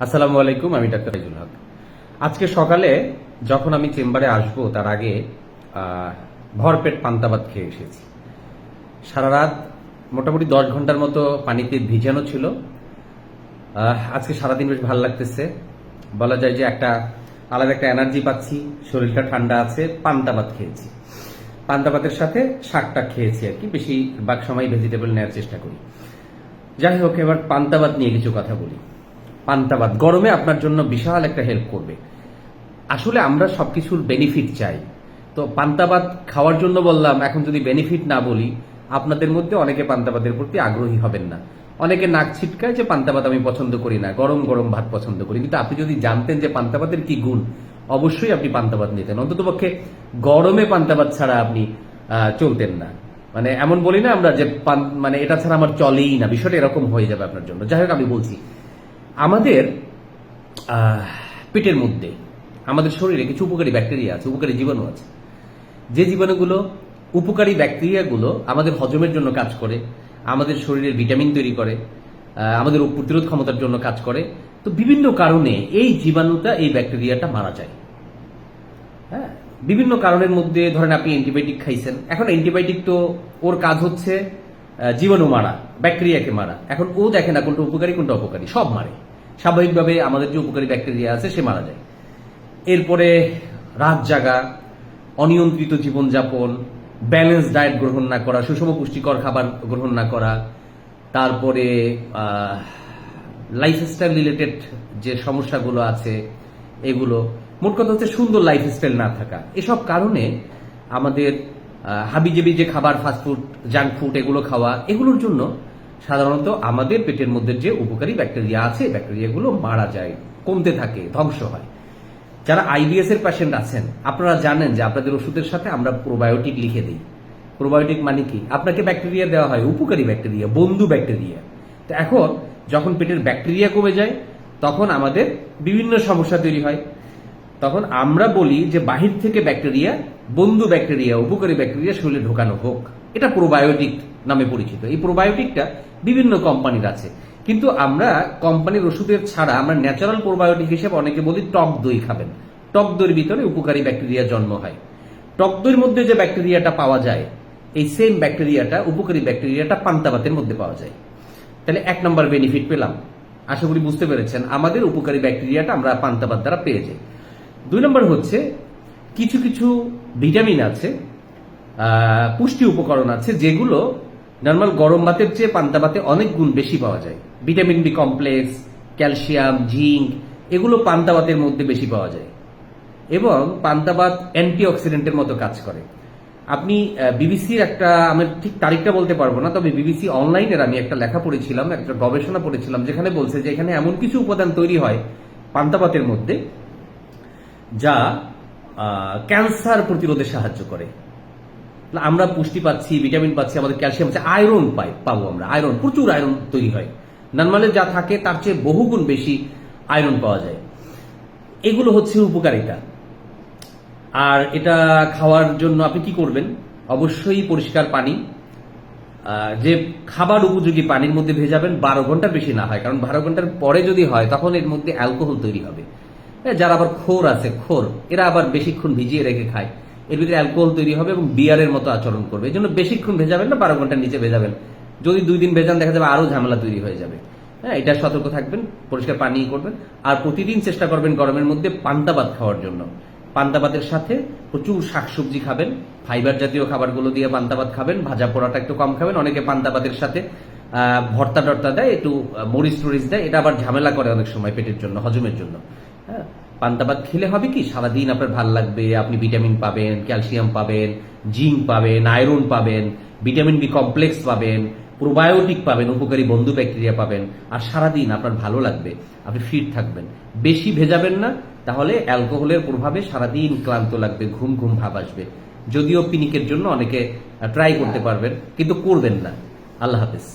আসসালামু আলাইকুম, আমি ডাক্তার রাইজুল হক। আজকে সকালে যখন আমি চেম্বারে আসব তার আগে ভরপেট পান্তা ভাত খেয়ে এসেছি। সারা রাত মোটামুটি 10 ঘন্টার মতো পানিতে ভিজানো ছিল। আজকে সারাদিন বেশ ভালো লাগতেছে, বলা যায় যে আলাদা একটা এনার্জি পাচ্ছি, শরীরটা ঠান্ডা আছে। পান্তা ভাত খেয়েছি, পান্তা ভাতের সাথে শাকটা খেয়েছি আর কি, বেশিরভাগ সময় ভেজিটেবল নেওয়ার চেষ্টা করি। যাই হোক, এবার পান্তা ভাত নিয়ে কিছু কথা বলি। পান্তা ভাত গরমে আপনার জন্য বিশাল একটা হেল্প করবে। আসলে আমরা সবকিছুর বেনিফিট চাই, তো পান্তা ভাত খাওয়ার জন্য বললাম। এখন যদি বেনিফিট না বলি, আপনাদের মধ্যে অনেকে পান্তা ভাতের প্রতি আগ্রহী হবেন না। অনেকে নাক ছিটকায় যে পান্তা ভাত আমি পছন্দ করি না, গরম গরম ভাত পছন্দ করি। কিন্তু আপনি যদি জানতেন যে পান্তা ভাতের কি গুণ, অবশ্যই আপনি পান্তা ভাত নিতেন। অন্ততপক্ষে গরমে পান্তা ভাত ছাড়া আপনি চলতেন না। মানে এমন বলি না আমরা যে মানে এটা ছাড়া আমার চলেই না, বিষয়টা এরকম হয়ে যাবে আপনার জন্য। যাই হোক, আমি বলছি, আমাদের পেটের মধ্যে, আমাদের শরীরে কিছু উপকারী ব্যাকটেরিয়া আছে, উপকারী জীবাণু আছে। যে জীবাণুগুলো, উপকারী ব্যাকটেরিয়াগুলো আমাদের হজমের জন্য কাজ করে, আমাদের শরীরের ভিটামিন তৈরি করে, আমাদের রোগ প্রতিরোধ ক্ষমতার জন্য কাজ করে। তো বিভিন্ন কারণে এই জীবাণুটা, এই ব্যাকটেরিয়াটা মারা যায়। হ্যাঁ, বিভিন্ন কারণের মধ্যে ধরেন আপনি অ্যান্টিবায়োটিক খাইছেন। এখন অ্যান্টিবায়োটিক তো ওর কাজ হচ্ছে জীবাণু মারা, ব্যাকটেরিয়াকে মারা। এখন ও দেখে না কোনটা উপকারী কোনটা অপকারী, সব মারে। স্বাভাবিকভাবে আমাদের যে উপকারী ব্যাকটেরিয়া আছে সে মারা যায়। এরপরে রাত জাগা, অনিয়ন্ত্রিত জীবনযাপন, ব্যালেন্স ডায়েট গ্রহণ না করা, সুষম পুষ্টিকর খাবার গ্রহণ না করা, তারপরে লাইফস্টাইল রিলেটেড যে সমস্যাগুলো আছে এগুলো, মোট কথা হচ্ছে সুন্দর লাইফস্টাইল না থাকা। এসব কারণে আমাদের হাবিজাবি যে খাবার, ফাস্টফুড, জাঙ্ক ফুড এগুলো খাওয়া, এগুলোর জন্য সাধারণত আমাদের পেটের মধ্যে যে উপকারী ব্যাকটেরিয়া আছে, ব্যাকটেরিয়াগুলো মারা যায়, কমতে থাকে, ধ্বংস হয়। যারা আইবিএস এর পেশেন্ট আছেন, আপনারা জানেন যে আপনাদের ওষুধের সাথে আমরা প্রোবায়োটিক লিখে দিই। প্রোবায়োটিক মানে কি? আপনাকে ব্যাকটেরিয়া দেওয়া হয়, উপকারী ব্যাকটেরিয়া, বন্ধু ব্যাকটেরিয়া। তো এখন যখন পেটের ব্যাকটেরিয়া কমে যায়, তখন আমাদের বিভিন্ন সমস্যা তৈরি হয়। তখন আমরা বলি যে বাহির থেকে ব্যাকটেরিয়া, বন্ধু ব্যাকটেরিয়া, উপকারী ব্যাকটেরিয়া শরীরে ঢোকানো হোক। এটা প্রোবায়োটিক নামে পরিচিত। এই প্রোবায়োটিকটা বিভিন্ন কোম্পানির আছে, কিন্তু আমরা কোম্পানির ওষুধের ছাড়া আমরা ন্যাচারাল প্রোবায়োটিক হিসেবে অনেকে বলি টক দই খাবেন। টক দইয়ের ভিতরে উপকারী ব্যাকটেরিয়া জন্ম হয়। টক দইয়ের মধ্যে যে ব্যাকটেরিয়াটা পাওয়া যায়, এই সেম ব্যাকটেরিয়াটা, উপকারী ব্যাকটেরিয়াটা পান্তা ভাতের মধ্যে পাওয়া যায়। তাহলে 1 নম্বর বেনিফিট পেলাম। আশা করি বুঝতে পেরেছেন, আমাদের উপকারী ব্যাকটেরিয়াটা আমরা পান্তা ভাত দ্বারা পেয়ে যাই। 2 নম্বর হচ্ছে, কিছু কিছু ভিটামিন আছে, পুষ্টি উপকরণ আছে, যেগুলো নর্মাল গরম ভাতের চেয়ে পান্তা ভাতে অনেক গুণ বেশি পাওয়া যায়। Vitamin B complex, calcium, zinc, এগুলো পান্তা ভাতের মধ্যে বেশি পাওয়া যায়। এবং পান্তা ভাত অ্যান্টিঅক্সিডেন্টের মতো কাজ করে। আপনি বিবিসির আমি ঠিক তারিখটা বলতে পারবো না, তবে বিবিসি অনলাইনের আমি একটা লেখা পড়েছিলাম, একটা গবেষণা পড়েছিলাম, যেখানে বলছে যে এখানে এমন কিছু উপাদান তৈরি হয় পান্তা ভাতের মধ্যে, যা ক্যান্সার প্রতিরোধে সাহায্য করে। আমরা পুষ্টি পাচ্ছি, ভিটামিন পাচ্ছি, আমাদের ক্যালসিয়াম আছে, আয়রন পাবো আমরা। আয়রন, প্রচুর আয়রন তৈরি হয়। নর্মালে যা থাকে তার চেয়ে বহুগুণ বেশি আয়রন পাওয়া যায়। এগুলো হচ্ছে উপকারিতা। আর এটা খাওয়ার জন্য আপনি কি করবেন? অবশ্যই পরিষ্কার পানি, যে খাবার উপযোগী পানির মধ্যে ভেজাবেন। 12 ঘন্টার বেশি না হয়, কারণ 12 ঘন্টার পরে যদি হয় তখন এর মধ্যে অ্যালকোহল তৈরি হবে। যারা আবার খোর আছে, এরা আবার বেশিক্ষণ ভিজিয়ে রেখে খায়, এর ভিতরে অ্যালকোহল তৈরি হবে এবং বিয়ারের মতো আচরণ করবে। এই জন্য বেশিক্ষণ ভেজাবেন না, 12 ঘন্টার নিচে ভেজাবেন। যদি 2 দিন ভেজান, দেখা যাবে আরো ঝামেলা তৈরি হয়ে যাবে। হ্যাঁ, এটা সতর্ক থাকবেন, পরিষ্কার পানি করবেন। আর প্রতিদিন চেষ্টা করবেন গরমের মধ্যে পান্তা ভাত খাওয়ার জন্য। পান্তা ভাতের সাথে প্রচুর শাকসবজি খাবেন, ফাইবার জাতীয় খাবারগুলো দিয়ে পান্তা ভাত খাবেন। ভাজা পোড়াটা একটু কম খাবেন। অনেকে পান্তা ভাতের সাথে ভর্তা টর্তা দেয়, একটু মরিচ টরিচ দেয়, এটা আবার ঝামেলা করে অনেক সময় পেটের জন্য, হজমের জন্য। হ্যাঁ, পান্তা ভাত খেলে হবে কি, সারাদিন আপনার ভাল লাগবে। আপনি ভিটামিন পাবেন, ক্যালসিয়াম পাবেন, জিঙ্ক পাবেন, আয়রন পাবেন, ভিটামিন বি কমপ্লেক্স পাবেন, প্রোবায়োটিক পাবেন, উপকারী বন্ধু ব্যাকটেরিয়া পাবেন। আর সারাদিন আপনার ভালো লাগবে, আপনি ফিট থাকবেন। বেশি ভেজাবেন না, তাহলে অ্যালকোহলের প্রভাবে সারাদিন ক্লান্ত লাগবে, ঘুম ঘুম ভাব আসবে। যদিও পিনিকের জন্য অনেকে ট্রাই করতে পারবেন, কিন্তু করবেন না। আল্লাহ হাফেজ।